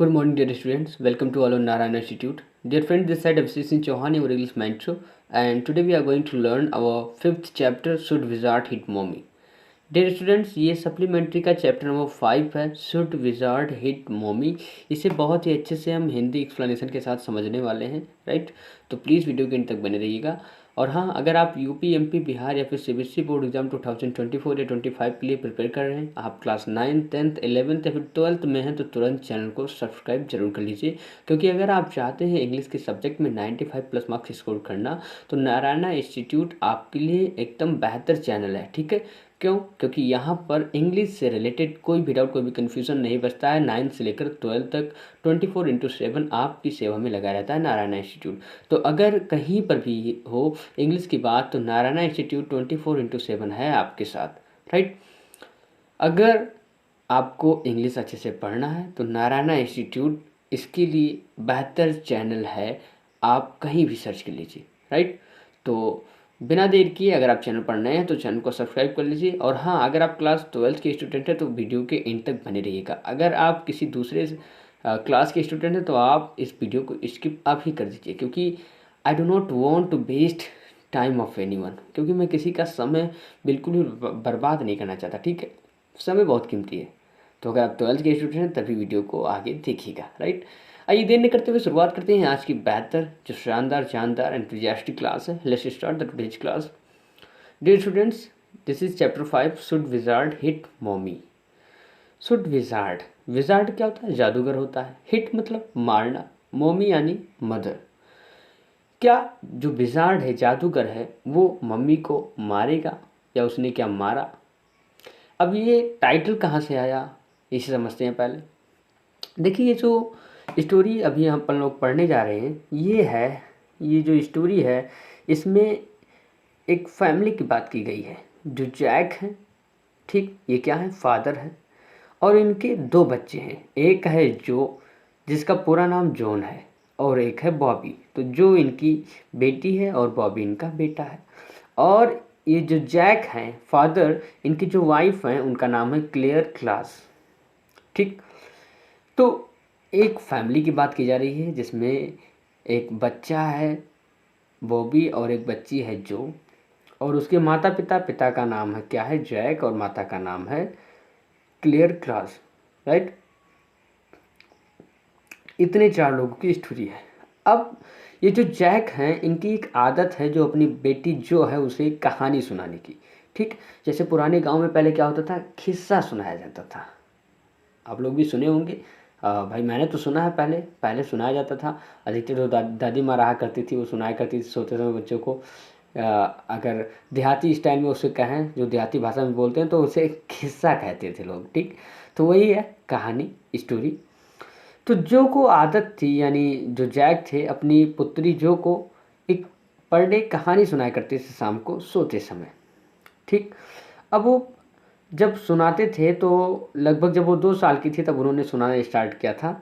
Good morning, dear students. Welcome to all on Narayana Institute. Dear friends, this side Abhishek Singh Chauhan, your English mentor, and today we are going to learn our fifth chapter. Should wizard hit mommy? Dear students, ये supplementary का chapter number 5 है, should wizard hit mommy. इसे बहुत ही अच्छे से हम Hindi explanation के साथ समझने वाले हैं, राइट। तो प्लीज़ वीडियो के अंत तक बने रहिएगा। और हाँ, अगर आप यूपी, एमपी, बिहार या फिर सीबीएसई बोर्ड एग्जाम 2024 या 25 के लिए प्रिपेयर कर रहे हैं, आप क्लास 9, 10th, 11th या फिर 12th में हैं, तो तुरंत चैनल को सब्सक्राइब जरूर कर लीजिए। क्योंकि अगर आप चाहते हैं इंग्लिश के सब्जेक्ट में 95+ मार्क्स स्कोर करना, तो नारायणा इंस्टीट्यूट आपके लिए एकदम बेहतर चैनल है, ठीक है। क्यों? क्योंकि यहाँ पर इंग्लिश से रिलेटेड कोई भी डाउट, कोई भी कन्फ्यूज़न नहीं बचता है। 9 से लेकर 12 तक 24/7 आपकी सेवा में लगा रहता है नारायणा इंस्टीट्यूट। तो अगर कहीं पर भी हो इंग्लिश की बात, तो नारायणा इंस्टीट्यूट 24/7 है आपके साथ, राइट। अगर आपको इंग्लिश अच्छे से पढ़ना है तो नारायणा इंस्टीट्यूट इसके लिए बेहतर चैनल है। आप कहीं भी सर्च कर लीजिए, राइट। तो बिना देर किए अगर आप चैनल पर नए हैं तो चैनल को सब्सक्राइब कर लीजिए। और हाँ, अगर आप क्लास 12th के स्टूडेंट हैं तो वीडियो के एंड तक बने रहिएगा। अगर आप किसी दूसरे क्लास के स्टूडेंट हैं तो आप इस वीडियो को स्किप आप ही कर दीजिए, क्योंकि I do not want to waste time of anyone. क्योंकि मैं किसी का समय बिल्कुल भी बर्बाद नहीं करना चाहता, ठीक है। समय बहुत कीमती है। तो अगर आप 12th के स्टूडेंट हैं तभी वीडियो को आगे देखिएगा, राइट। आइए देर नहीं करते हुए शुरुआत करते हैं आज की बेहतर, जो शानदार एंथुसियास्टिक क्लास है। Let's start the today's class. Dear students, this is chapter 5, should wizard hit mommy. Should wizard, wizard क्या होता है? जादूगर होता है। हिट मतलब मारना, मॉमी यानी मदर। क्या जो विजार्ड है, जादूगर है, वो मम्मी को मारेगा या उसने क्या मारा? अब ये टाइटल कहाँ से आया, इसे समझते हैं पहले। देखिए, ये जो स्टोरी अभी हम अपन लोग पढ़ने जा रहे हैं, ये जो स्टोरी है, इसमें एक फैमिली की बात की गई है। जो जैक है, ठीक, ये क्या है? फादर है। और इनके 2 बच्चे हैं। एक है जो, जिसका पूरा नाम जॉन है, और एक है बॉबी। तो जो इनकी बेटी है और बॉबी इनका बेटा है। और ये जो जैक हैं फादर, इनकी जो वाइफ हैं उनका नाम है क्लेयर क्लास, ठीक। तो एक फैमिली की बात की जा रही है जिसमें एक बच्चा है बॉबी और एक बच्ची है जो, और उसके माता पिता, पिता का नाम है क्या है? जैक, और माता का नाम है क्लियर क्लास, राइट। इतने 4 लोगों की स्टोरी है। अब ये जो जैक हैं, इनकी एक आदत है जो अपनी बेटी जो है उसे कहानी सुनाने की, ठीक। जैसे पुराने गांव में पहले क्या होता था, किस्सा सुनाया जाता था। आप लोग भी सुने होंगे। भाई मैंने तो सुना है, पहले पहले सुनाया जाता था। अधिकतर जो दादी माँ रहा करती थी वो सुनाया करती थी सोते समय बच्चों को। अगर देहाती स्टाइल में उसे कहें, जो देहाती भाषा में बोलते हैं, तो उसे किस्सा कहते थे लोग, ठीक। तो वही है कहानी, स्टोरी। तो जो को आदत थी, यानी जो जैक थे, अपनी पुत्री जो को एक पर डे कहानी सुनाया करते थे शाम को सोते समय, ठीक। अब वो जब सुनाते थे तो लगभग जब वो 2 साल की थी तब उन्होंने सुनाना स्टार्ट किया था।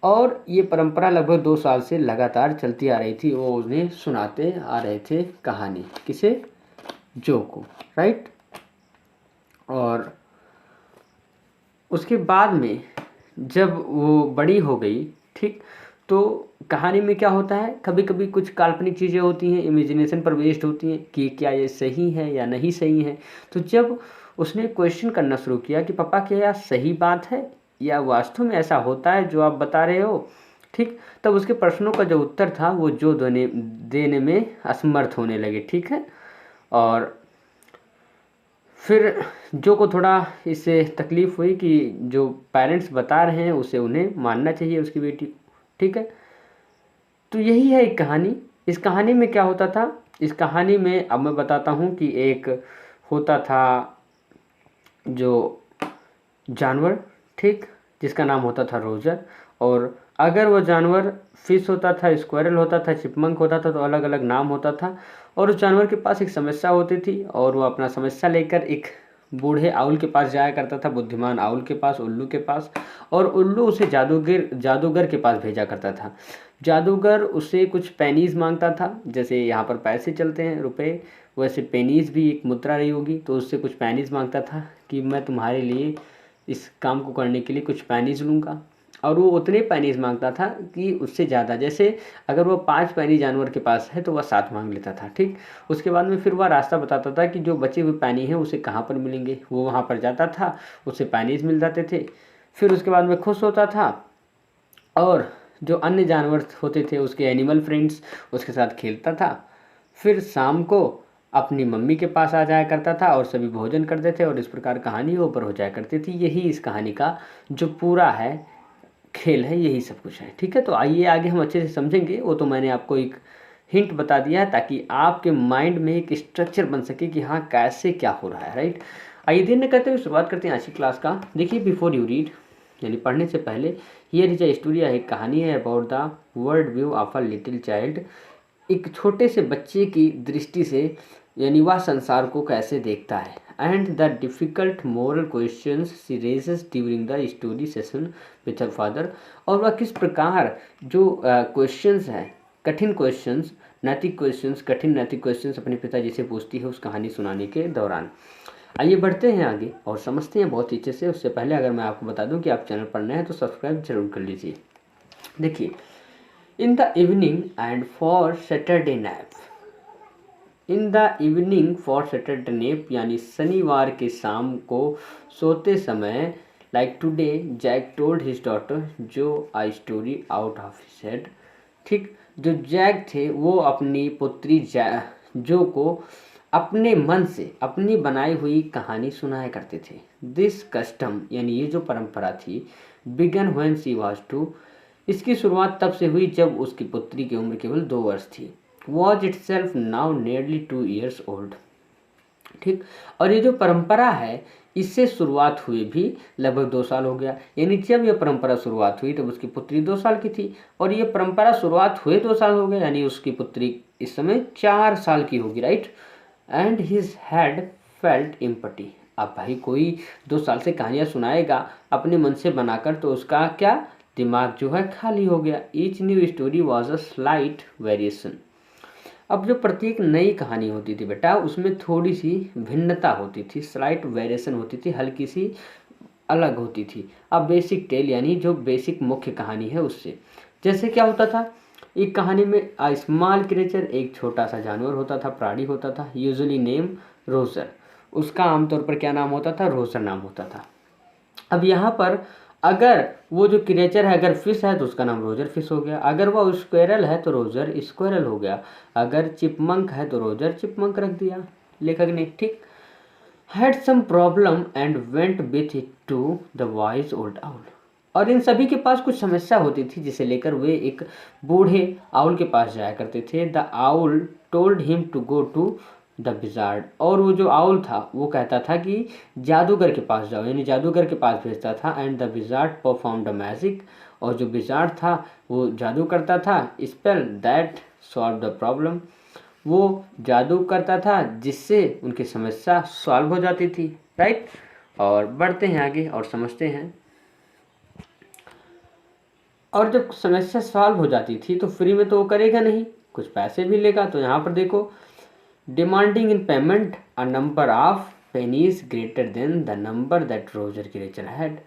और ये परंपरा लगभग 2 साल से लगातार चलती आ रही थी। वो उन्हें सुनाते आ रहे थे कहानी, किसे? जो को, राइट। और उसके बाद में जब वो बड़ी हो गई, ठीक, तो कहानी में क्या होता है, कभी कभी कुछ काल्पनिक चीज़ें होती हैं, इमेजिनेशन पर बेस्ड होती हैं कि क्या ये सही है या नहीं सही है। तो जब उसने क्वेश्चन करना शुरू किया कि पापा क्या यह सही बात है या वास्तव में ऐसा होता है जो आप बता रहे हो, ठीक, तब उसके प्रश्नों का जो उत्तर था वो जो देने में असमर्थ होने लगे, ठीक है। और फिर जो को थोड़ा इससे तकलीफ़ हुई कि जो पेरेंट्स बता रहे हैं उसे उन्हें मानना चाहिए, उसकी बेटी को, ठीक है। तो यही है एक कहानी। इस कहानी में क्या होता था, इस कहानी में अब मैं बताता हूँ कि एक होता था जो जानवर, ठीक, जिसका नाम होता था रोजर। और अगर वो जानवर फिश होता था, स्क्वायरल होता था, चिपमंक होता था, तो अलग अलग नाम होता था। और उस जानवर के पास एक समस्या होती थी और वो अपना समस्या लेकर एक बूढ़े आउल के पास जाया करता था, बुद्धिमान आउल के पास, उल्लू के पास। और उल्लू उसे जादूगर के पास भेजा करता था। जादूगर उससे कुछ पेनीज मांगता था, जैसे यहाँ पर पैसे चलते हैं, रुपए, वैसे पेनीज भी एक मुद्रा रही होगी। तो उससे कुछ पेनीज मांगता था कि मैं तुम्हारे लिए इस काम को करने के लिए कुछ पेनीज लूँगा। और वो उतने पेनीज मांगता था कि उससे ज़्यादा, जैसे अगर वो 5 पेनी जानवर के पास है तो वह 7 मांग लेता था। ठीक, उसके बाद में फिर वह रास्ता बताता था कि जो बचे हुए पेनी हैं उसे कहाँ पर मिलेंगे। वो वहाँ पर जाता था, उसे पेनीज मिल जाते थे। फिर उसके बाद में खुश होता था और जो अन्य जानवर होते थे उसके एनिमल फ्रेंड्स उसके साथ खेलता था। फिर शाम को अपनी मम्मी के पास आ जाया करता था और सभी भोजन करते थे और इस प्रकार कहानी ऊपर हो जाया करती थी। यही इस कहानी का जो पूरा है खेल है, यही सब कुछ है। ठीक है, तो आइए आगे हम अच्छे से समझेंगे। वो तो मैंने आपको एक हिंट बता दिया है ताकि आपके माइंड में एक स्ट्रक्चर बन सके कि हाँ कैसे क्या हो रहा है, राइट। आइए देर न करते हुए शुरुआत करते हैं आज की क्लास का। देखिए, बिफोर यू रीड यानी पढ़ने से पहले, हियर इज अ स्टोरी, एक कहानी है about the world view of a little child. एक छोटे से बच्चे की दृष्टि से यानी वह संसार को कैसे देखता है, and the difficult moral questions she raises during the story session with her father. और वह किस प्रकार जो क्वेश्चंस हैं, कठिन क्वेश्चंस, नैतिक क्वेश्चंस, कठिन नैतिक क्वेश्चंस अपने पिताजी से पूछती है उस कहानी सुनाने के दौरान। आइए बढ़ते हैं आगे और समझते हैं बहुत अच्छे से। उससे पहले अगर मैं आपको बता दूं कि आप चैनल पर नए हैं तो सब्सक्राइब जरूर कर लीजिए। देखिए, in the evening and for Saturday nap, in the evening for Saturday nap यानी शनिवार के शाम को सोते समय, like today Jack told his daughter Jo I story out of his head. ठीक, जो जैक थे वो अपनी पुत्री जो को अपने मन से अपनी बनाई हुई कहानी सुनाया करते थे। दिस कस्टम यानी ये जो परंपरा थी, बिगन व्हेन शी वाज 2, इसकी शुरुआत तब से हुई जब उसकी पुत्री की उम्र केवल 2 वर्ष थी। Was it self now nearly 2 years old. ठीक, और ये जो परंपरा है इससे शुरुआत हुए भी लगभग 2 साल हो गया। यानी जब यह परंपरा शुरुआत हुई तब उसकी पुत्री 2 साल की थी और ये परंपरा शुरुआत हुए 2 साल हो गए, यानी उसकी पुत्री इस समय 4 साल की होगी, right. And his had felt empty. अब भाई कोई 2 साल से कहानियाँ सुनाएगा अपने मन से बनाकर तो उसका क्या दिमाग जो है खाली हो गया। Each new story was a slight variation. अब जो प्रत्येक नई कहानी होती थी बेटा उसमें थोड़ी सी भिन्नता होती थी, स्लाइट वेरिएशन होती थी, हल्की सी अलग होती थी। अब बेसिक टेल यानी जो बेसिक मुख्य कहानी है उससे, जैसे क्या होता था, एक कहानी में अ स्मॉल क्रिएचर, एक छोटा सा जानवर होता था, प्राणी होता था, यूजुअली नेम रोजर। उसका आमतौर पर क्या नाम होता था, रोजर नाम होता था। अब यहाँ पर अगर वो जो क्रिएचर है अगर फिश है तो उसका नाम रोजर फिश हो गया, अगर वो स्क्वेरल है तो रोजर स्क्वेरल हो गया, अगर चिपमंक है तो रोजर चिपमंक रख दिया लेखक ने। ठीक, had some problem and went with it to the wise old owl. और इन सभी के पास कुछ समस्या होती थी जिसे लेकर वे एक बूढ़े आउल के पास जाया करते थे। The owl told him to go to the wizard. और वो जो आउल था वो कहता था कि जादूगर के पास जाओ, यानी जादूगर के पास भेजता था। And the wizard perform the magic. और जो विजार्ड था वो जादू करता था, spell that solve the problem. वो जादू करता था जिससे उनकी समस्या सॉल्व हो जाती थी, राइट। और बढ़ते हैं आगे और समझते हैं। और जब समस्या सॉल्व हो जाती थी तो फ्री में तो वो करेगा नहीं, कुछ पैसे भी लेगा। तो यहाँ पर देखो, demanding in payment a number of pennies greater than the number that Roger creature had.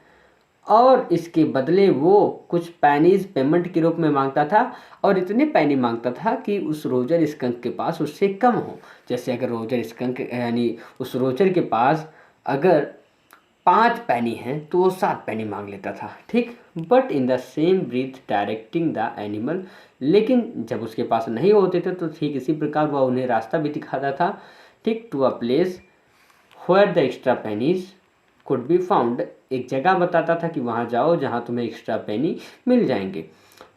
और इसके बदले वो कुछ पैनीज पेमेंट के रूप में मांगता था और इतने पैनी मांगता था कि उस रोजर स्कंक के पास उससे कम हो। जैसे अगर रोजर स्कंक यानी उस रोजर के पास अगर 5 पैनी हैं तो वो 7 पैनी मांग लेता था। ठीक, but in the same breath directing the animal. लेकिन जब उसके पास नहीं होते थे तो ठीक इसी प्रकार वह उन्हें रास्ता भी दिखाता था। ठीक, to a place where the extra pennies could be found. एक जगह बताता था कि वहाँ जाओ जहाँ तुम्हें एक्स्ट्रा पेनी मिल जाएंगे।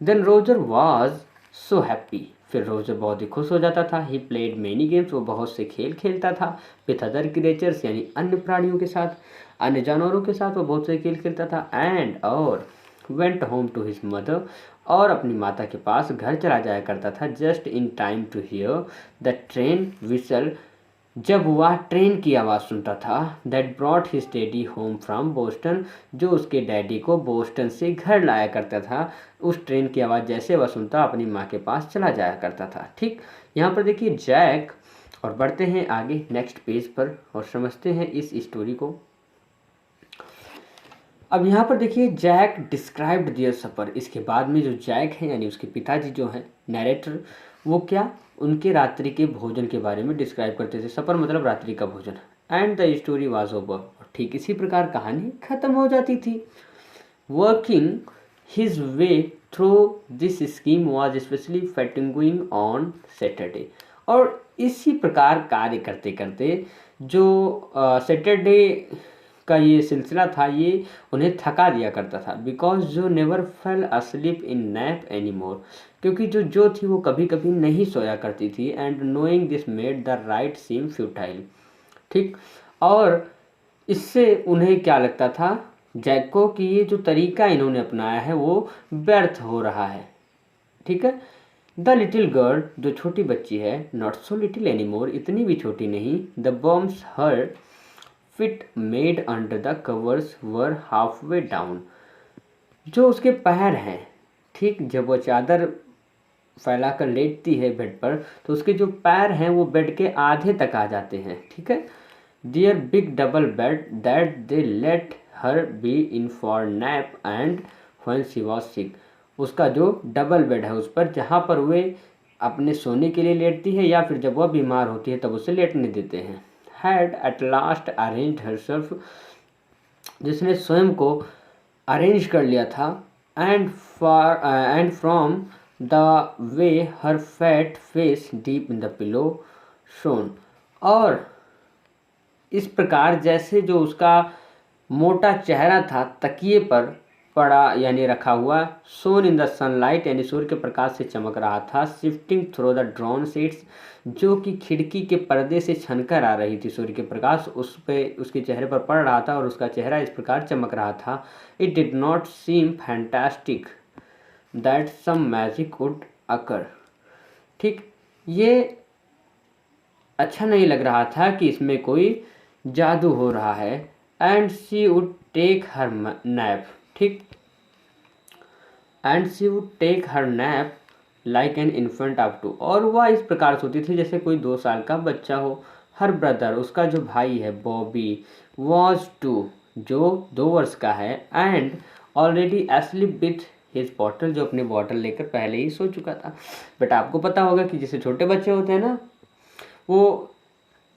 Then Roger was so happy. फिर रोजर बहुत ही खुश हो जाता था। ही प्लेड मेनी गेम्स, वो बहुत से खेल खेलता था। विथ अदर क्रिएचर्स यानी अन्य प्राणियों के साथ, अन्य जानवरों के साथ वो बहुत से खेल खेलता था। एंड और went home to his mother, और अपनी माता के पास घर चला जाया करता था। Just in time to hear the train whistle, जब वह ट्रेन की आवाज़ सुनता था। That brought his daddy home from Boston, जो उसके डैडी को बोस्टन से घर लाया करता था। उस ट्रेन की आवाज़ जैसे वह सुनता अपनी माँ के पास चला जाया करता था। ठीक, यहाँ पर देखिए जैक। और बढ़ते हैं आगे नेक्स्ट पेज पर और समझते हैं इस स्टोरी को। अब यहाँ पर देखिए जैक डिस्क्राइब्ड दियर सपर। इसके बाद में जो जैक है यानी उसके पिताजी जो हैं नरेटर, वो क्या उनके रात्रि के भोजन के बारे में डिस्क्राइब करते थे। सपर मतलब रात्रि का भोजन। And the story was over. ठीक इसी प्रकार कहानी खत्म हो जाती थी। Working his way through this scheme was specially fatiguing on Saturday. और इसी प्रकार कार्य करते करते जो सैटरडे का ये सिलसिला था ये उन्हें थका दिया करता था। बिकॉज जो नेवर फेल asleep इन नैप एनी मोर, क्योंकि जो थी वो कभी कभी नहीं सोया करती थी। And knowing this made the right seem futile. ठीक, और इससे उन्हें क्या लगता था जैक को कि ये जो तरीका इन्होंने अपनाया है वो व्यर्थ हो रहा है। ठीक है। द लिटिल गर्ल जो छोटी बच्ची है, not so little any more, इतनी भी छोटी नहीं। The bombs her fit made under the covers were half way down. जो उसके पैर हैं, ठीक, जब वो चादर फैलाकर लेटती है बेड पर तो उसके जो पैर हैं वो बेड के आधे तक आ जाते हैं। ठीक है। Their big double bed that they let her be in for nap and when she was sick. उसका जो डबल बेड है उस पर जहाँ पर वे अपने सोने के लिए लेटती है या फिर जब वह बीमार होती है तब उसे लेटने देते हैं। Had at last arranged herself, जिसने स्वयं को अरेंज कर लिया था। And from the way her fat face deep in the pillow shown. और इस प्रकार जैसे जो उसका मोटा चेहरा था तकिए पर पड़ा यानी रखा हुआ, सोन इन द सनलाइट यानी सूर्य के प्रकाश से चमक रहा था। Shifting through the drawn seats, जो कि खिड़की के पर्दे से छनकर आ रही थी, सूर्य के प्रकाश उस पे उसके चेहरे पर पड़ रहा था और उसका चेहरा इस प्रकार चमक रहा था। It did not seem fantastic that some magic would occur. ठीक, ये अच्छा नहीं लग रहा था कि इसमें कोई जादू हो रहा है। And she would take her nap. ठीक, and she would take her nap like an infant of 2। और वह इस प्रकार सोती थी जैसे कोई 2 साल का बच्चा हो। हर ब्रदर, उसका जो भाई है बॉबी, वॉज 2, जो 2 वर्ष का है। And already asleep with his bottle, जो अपनी बॉटल लेकर पहले ही सो चुका था। बट आपको पता होगा कि जैसे छोटे बच्चे होते हैं ना, वो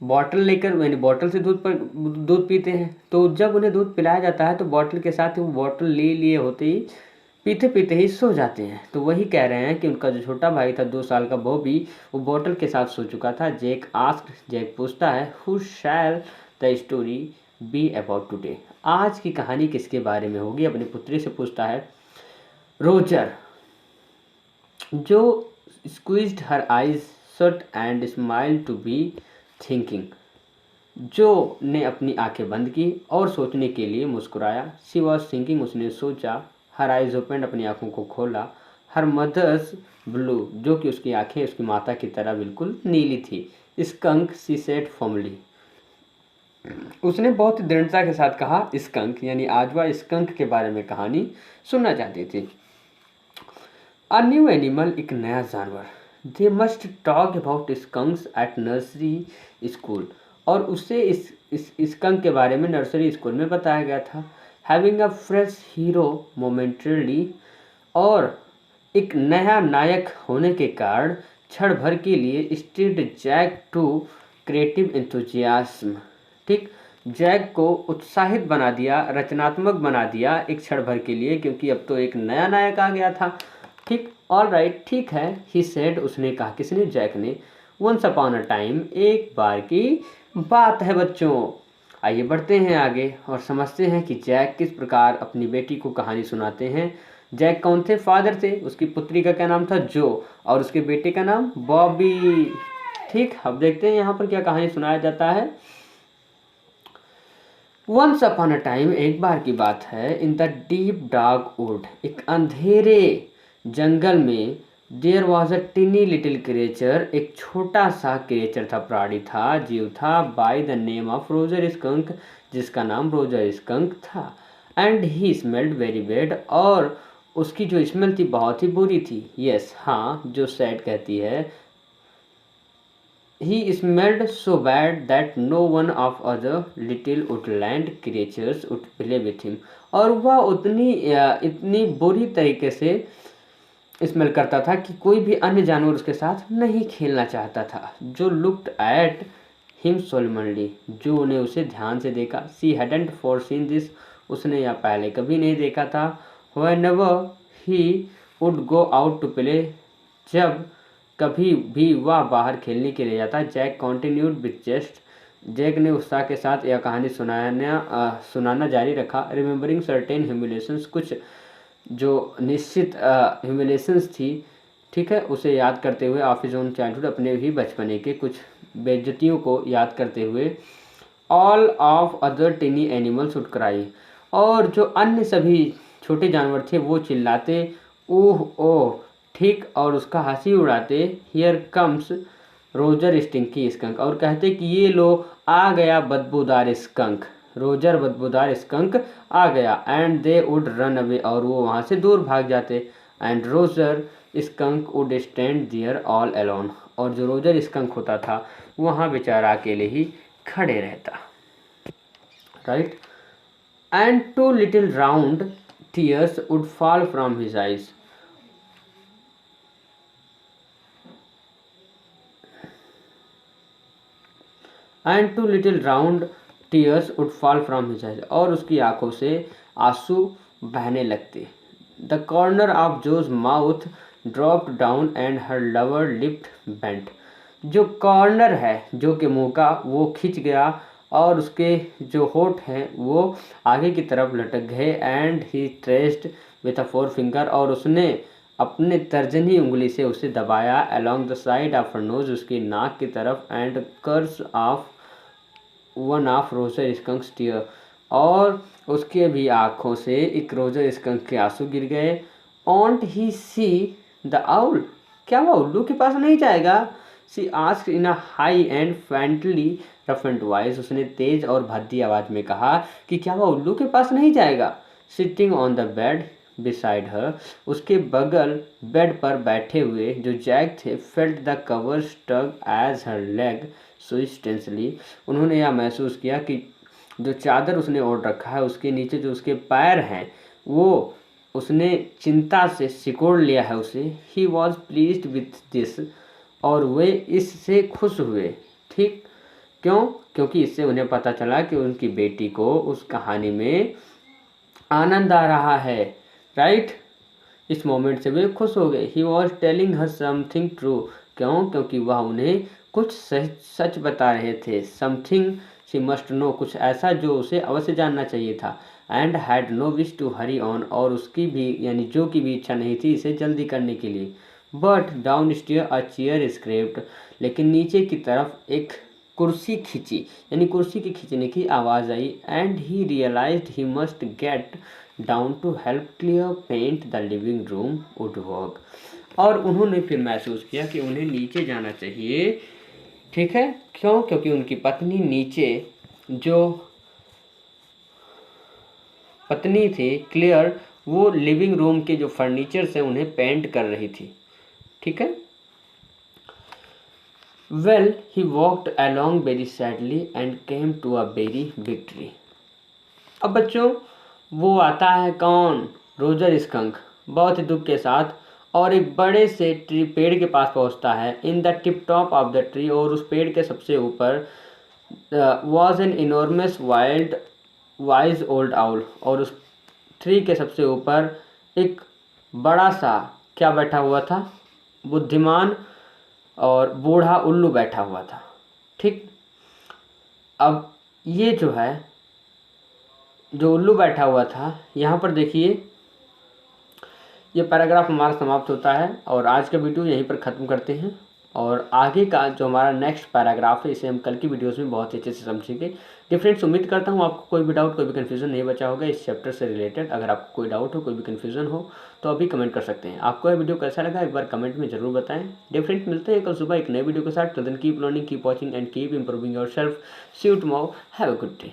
बॉटल लेकर यानी बॉटल से दूध पीते हैं, तो जब उन्हें दूध पिलाया जाता है तो बॉटल के साथ ही वो बॉटल ले लिए होते ही पीते पीते ही सो जाते हैं। तो वही कह रहे हैं कि उनका जो छोटा भाई था 2 साल का बॉबी, वो बॉटल के साथ सो चुका था। जैक पूछता है who shell the story be about today. आज की कहानी किसके बारे में होगी, अपनी पुत्री से पूछता है। Roger, Jo squeezed her eyes shut and smile to be thinking, Jo ने अपनी आंखें बंद की और सोचने के लिए मुस्कुराया। शी वॉज थिंकिंग, उसने सोचा। हर आइज ओपन, अपनी आंखों को खोला। हर मदर्स ब्लू, जो कि उसकी आंखें उसकी माता की तरह बिल्कुल नीली थी। स्कंक, शी सेड फॉर्मली, उसने बहुत ही दृढ़ता के साथ कहा। स्कंक यानी आज वह स्कंक के बारे में कहानी सुनना चाहती थी। अ न्यू एनिमल, एक नया जानवर। They must talk about skunks at nursery school, और उससे इस स्कंक के बारे में नर्सरी स्कूल में बताया गया था। Having a fresh hero momentarily, और एक नया नायक होने के कारण क्षण भर के लिए stirred Jack to creative enthusiasm. ठीक, जैक को उत्साहित बना दिया, रचनात्मक बना दिया एक क्षण भर के लिए, क्योंकि अब तो एक नया नायक आ गया था। ठीक, ऑल राइट, ठीक है, ही सेड, उसने कहा। किसने? जैक ने। वंस अपॉन अ टाइम, एक बार की बात है बच्चों। आइए बढ़ते हैं आगे और समझते हैं कि जैक किस प्रकार अपनी बेटी को कहानी सुनाते हैं। जैक कौन थे? फादर थे। उसकी पुत्री का क्या नाम था? जो, और उसके बेटे का नाम बॉबी। ठीक, अब देखते हैं यहाँ पर क्या कहानी सुनाया जाता है। वंस अपॉन अ टाइम, एक बार की बात है। In the deep dark wood, एक अंधेरे जंगल में। There was a tiny little creature, एक छोटा सा क्रिएचर था, प्राणी था, जीव था, by the name of Roger Skunk, जिसका नाम रोजर स्कंक था। And he smelled very bad, और उसकी जो स्मेल थी बहुत ही बुरी थी। यस, हाँ, जो सैड कहती है। He smelled so bad that no one of other little woodland creatures would play with him. और वह इतनी बुरी तरीके से स्मेल करता था कि कोई भी अन्य जानवर उसके साथ नहीं खेलना चाहता था। जो लुक्ड एट हिम सोलमनली, जो उन्हें उसे ध्यान से देखा। सी हैडंट फोरसीन दिस, उसने यह पहले कभी नहीं देखा था। Whenever he would go out to play, जब कभी भी वह बाहर खेलने के लिए जाता। Jack continued with zest, Jack ने उत्साह के साथ यह कहानी सुनाना जारी रखा। रिमेंबरिंग सर्टेन ह्यूमिलेशंस, कुछ जो निश्चित ह्यूमिलेशंस थी, ठीक है, उसे याद करते हुए। ऑफ हिज ओन चाइल्डहुड, अपने भी बचपने के कुछ बेइज्जतियों को याद करते हुए। All of other टिनी animals would cry, और जो अन्य सभी छोटे जानवर थे वो चिल्लाते ओह ओह, ठीक, और उसका हंसी उड़ाते। Here comes Roger stinky skunk, और कहते कि ये लो आ गया बदबूदार स्कंक, रोजर बदबूदार स्कंक आ गया। And they would run away, और वो वहाँ से दूर भाग जाते। And Roger Skunk would stand there all alone, और जो रोजर स्कंक होता था वहाँ बेचारा अकेले ही खड़े रहता, right. And 2 little round tears would fall from his eyes, and 2 little round tears would fall from his eyes, और उसकी आंखों से आंसू बहने लगते। The corner of Joe's mouth dropped down and her lower lip bent, जो corner है जो के मुंह का वो खिंच गया और उसके जो होठ हैं वो आगे की तरफ लटक गए। And he traced with a forefinger, और उसने अपने तर्जनी उंगली से उसे दबाया। Along the side of her nose, उसकी नाक की तरफ। And curse of one of Roger skunks tear, और उसके भी आँखों से एक रोजर स्कंक के आंसू गिर गए। ऑन्ट ही सी द आउल, क्या वह उल्लू के पास नहीं जाएगा? She asked in a high and friendly rough and voice, उसने तेज और भद्दी आवाज में कहा कि क्या वह उल्लू के पास नहीं जाएगा? Sitting on the bed beside her, उसके बगल बेड पर बैठे हुए जो जैक थे। Felt the cover tug as her leg switch tensely, उन्होंने यह महसूस किया कि जो चादर उसने ओढ़ रखा है उसके नीचे जो उसके पैर हैं वो उसने चिंता से सिकोड़ लिया है उसे। He was pleased with this, और वे इससे खुश हुए, ठीक, क्यों? क्योंकि इससे उन्हें पता चला कि उनकी बेटी को उस कहानी में आनंद आ रहा है, राइट। इस मोमेंट से वे खुश हो गए। He was telling her something true, क्यों? क्योंकि वह उन्हें कुछ सच बता रहे थे। समथिंग शी मस्ट नो, कुछ ऐसा जो उसे अवश्य जानना चाहिए था। And had no wish to hurry on, और उसकी भी यानी जो की भी इच्छा नहीं थी इसे जल्दी करने के लिए। But down stair a chair scraped, लेकिन नीचे की तरफ एक कुर्सी खींची, यानी कुर्सी के खींचने की आवाज़ आई। And he realized he must get down to help clear paint the living room wood work, और उन्होंने फिर महसूस किया कि उन्हें नीचे जाना चाहिए, ठीक है, क्यों? क्योंकि उनकी पत्नी नीचे जो पत्नी थी क्लियर, वो लिविंग रूम के जो फर्नीचर से उन्हें पेंट कर रही थी, ठीक है। Well he walked along very sadly and came to a very big tree. अब बच्चों वो आता है कौन? रोजर स्कंक, बहुत ही दुख के साथ, और एक बड़े से ट्री पेड़ के पास पहुंचता है। In the tip top of the tree, और उस पेड़ के सबसे ऊपर was an enormous wild wise old owl, और उस ट्री के सबसे ऊपर एक बड़ा सा क्या बैठा हुआ था? बुद्धिमान और बूढ़ा उल्लू बैठा हुआ था, ठीक। अब ये जो है जो उल्लू बैठा हुआ था, यहाँ पर देखिए ये पैराग्राफ हमारा समाप्त होता है, और आज का वीडियो यहीं पर ख़त्म करते हैं। और आगे का जो हमारा नेक्स्ट पैराग्राफ है इसे हम कल की वीडियोस में बहुत अच्छे से समझेंगे। फ्रेंड्स, उम्मीद करता हूँ आपको कोई भी डाउट, कोई भी कन्फ्यूज़न नहीं बचा होगा इस चैप्टर से रिलेटेड। अगर आपको कोई डाउट हो, कोई भी कन्फ्यूज़न हो तो अभी कमेंट कर सकते हैं। आपको यह वीडियो कैसा लगा एक बार कमेंट में जरूर बताएं। फ्रेंड्स, मिलते हैं कल सुबह एक नए वीडियो के साथ। Till then keep learning, keep watching and keep improving yourself. See you tomorrow, have a good day.